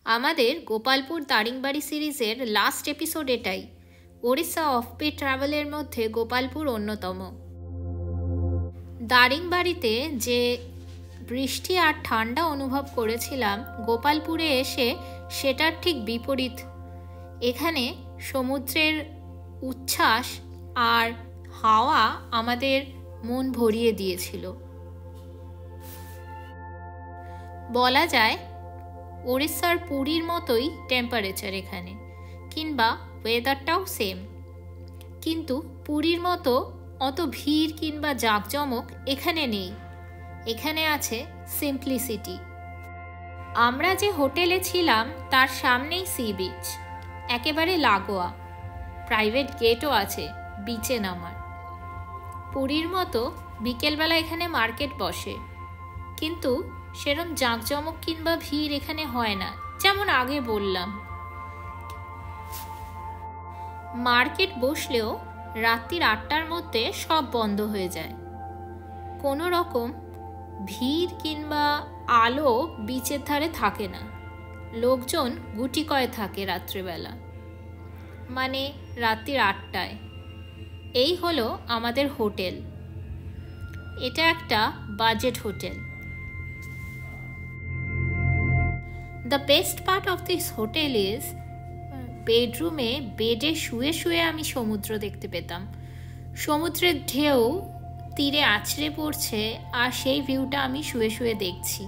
আমাদের গোপালপুর দারিংবাড়ি সিরিজের last episode এটাই। ওড়িশা অফবিট ট্রাভেলের মধ্যে গোপালপুর অন্যতম। দারিংবাড়িতে যে বৃষ্টি আর ঠান্ডা অনুভব করেছিলাম, গোপালপুরে এসে সেটার ঠিক বিপরীত। এখানে সমুদ্রের উচ্ছ্বাস আর হাওয়া আমাদের মন ভরিয়ে দিয়েছিল। বলা যায় ওড়িশার পুরীর মতোই টেম্পারেচার এখানে, কিংবা ওয়েদারটাও সেম। কিন্তু পুরীর মতো অত ভিড় কিংবা জাঁকজমক এখানে নেই। এখানে আছে সিম্পলিসিটি। আমরা যে হোটেলে ছিলাম তার সামনেই সি বিচ, একেবারে লাগোয়া। প্রাইভেট গেটও আছে বিচে নামার। পুরীর মতো বিকেলবেলা এখানে মার্কেট বসে, কিন্তু সেরম জাঁকজমক কিংবা ভিড় এখানে হয় না। যেমন আগে বললাম, মার্কেট বসলেও রাত্রির 8টার মধ্যে সব বন্ধ হয়ে যায়। কোনো রকম ভিড় কিংবা আলো বিচের ধারে থাকে না। লোকজন গুটিকয় থাকে রাত্রিবেলা, মানে রাত্রির 8টায়। এই হলো আমাদের হোটেল। এটা একটা budget hotel. The best part of this hotel is বেডরুমে বেডে শুয়ে শুয়ে আমি সমুদ্র দেখতে পেতাম। সমুদ্রের ঢেউ তীরে আছড়ে পড়ছে আর সেই ভিউটা আমি শুয়ে শুয়ে দেখছি।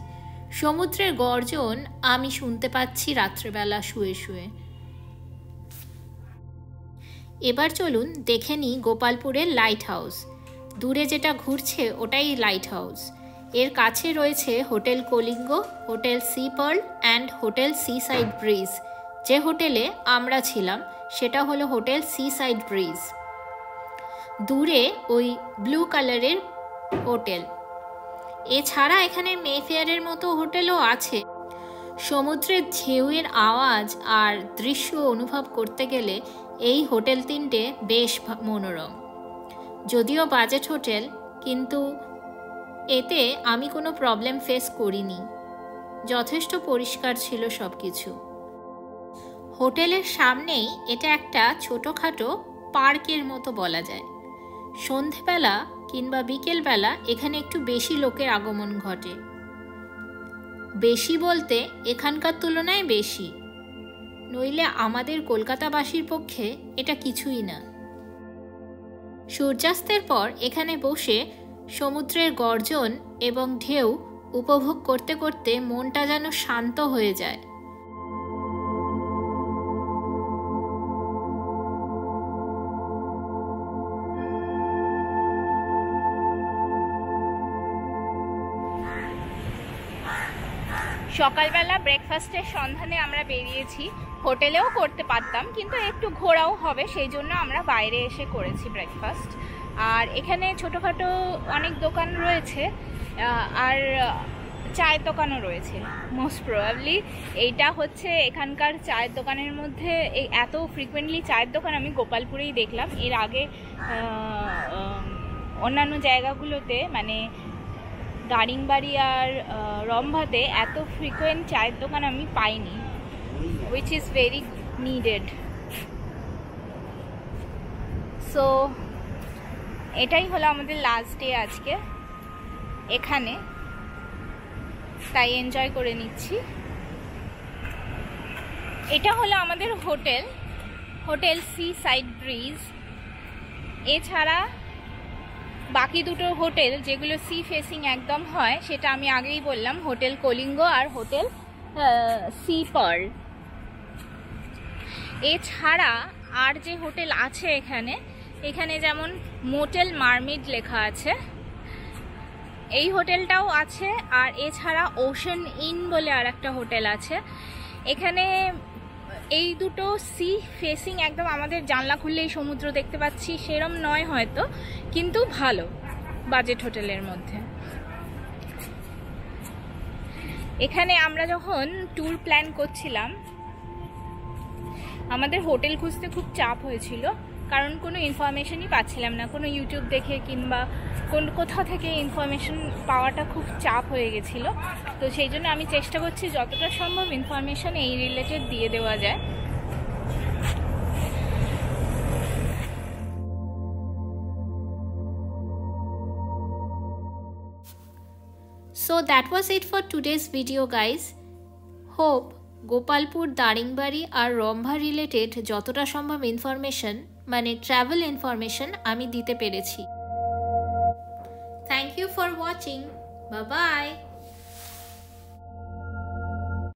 সমুদ্রের গর্জন আমি শুনতে পাচ্ছি রাত্রেবেলা শুয়ে শুয়ে। এবার চলুন দেখে নিই গোপালপুরের লাইট হাউস। দূরে যেটা ঘুরছে ওটাই লাইট হাউস। এর কাছে রয়েছে hotel Kalinga, hotel sea pearl and hotel seaside bridge. যে হোটেলে আমরা ছিলাম সেটা হলো হোটেল সি সাইড ব্রিজ। দূরে ওই ব্লু কালারের হোটেল। এছাড়া এখানে মেফেয়ারের মতো হোটেলও আছে। সমুদ্রের ঢেউয়ের আওয়াজ আর দৃশ্য অনুভব করতে গেলে এই হোটেল তিনটে বেশ মনোরম। যদিও বাজেট হোটেল, কিন্তু এতে আমি কোনো প্রবলেম ফেস করিনি। যথেষ্ট পরিষ্কার ছিল সব কিছু। হোটেলের সামনেই এটা একটা ছোটোখাটো পার্কের মতো বলা যায়। সন্ধেবেলা কিংবা বিকেলবেলা এখানে একটু বেশি লোকের আগমন ঘটে। বেশি বলতে এখানকার তুলনায় বেশি, নইলে আমাদের কলকাতাবাসীর পক্ষে এটা কিছুই না। সূর্যাস্তের পর এখানে বসে সমুদ্রের গর্জন এবং ঢেউ উপভোগ করতে করতে মনটা যেন শান্ত হয়ে যায়। সকালবেলা ব্রেকফাস্টের সন্ধানে আমরা বেরিয়েছি। হোটেলেও করতে পারতাম, কিন্তু একটু ঘোরাও হবে, সেই জন্য আমরা বাইরে এসে করেছি ব্রেকফাস্ট। আর এখানে ছোটোখাটো অনেক দোকান রয়েছে, আর চায়ের দোকানও রয়েছে। মোস্ট প্রবাবলি এইটা হচ্ছে এখানকার চায়ের দোকানের মধ্যে এত ফ্রিকুয়েন্টলি চায়ের দোকান আমি গোপালপুরেই দেখলাম। এর আগে অন্যান্য জায়গাগুলোতে, মানে দারিংবাড়ি আর রম্ভাতে এত ফ্রিকুয়েন্ট চায়ের দোকান আমি পাইনি, which is very needed. So এটাই হলো আমাদের লাস্ট ডে আজকে এখানে, তাই এনজয় করে নিচ্ছি। এটা হলো আমাদের hotel, hotel seaside bridge. এছাড়া বাকি দুটো হোটেল যেগুলো সি ফেসিং একদম হয়, সেটা আমি আগেই বললাম, হোটেল কলিঙ্গ আর হোটেল সি পার্ল। এছাড়া আর যে হোটেল আছে এখানে যেমন মোটেল মারমেড লেখা আছে, এই হোটেলটাও আছে। আর এছাড়া ওশান ইন বলে আর একটা হোটেল আছে। এখানে এই দুটো সি ফেসিং একদম, আমাদের জানলা খুললেই সমুদ্র দেখতে পাচ্ছি সেরম নয় হয়তো, কিন্তু ভালো বাজেট হোটেলের মধ্যে। এখানে আমরা যখন ট্যুর প্ল্যান করছিলাম, আমাদের হোটেল খুঁজতে খুব চাপ হয়েছিল, কারণ কোনো ইনফরমেশনই পাচ্ছিলাম না, কোনো ইউটিউব দেখে কিংবা কোথাও থেকে ইনফরমেশন পাওয়াটা খুব চাপ হয়ে গেছিলো। তো সেই জন্য আমি চেষ্টা করছি যতটা সম্ভব ইনফরমেশন এই রিলেটেড দিয়ে দেওয়া যায়। So that was it for today's video guys. Hope Gopalpur, Daringbadi আর রম্ভা রিলেটেড যতটা সম্ভব ইনফরমেশন মানে ট্রাভেল ইনফরমেশন আমি দিতে পেরেছি। Thank you for watching. Bye bye.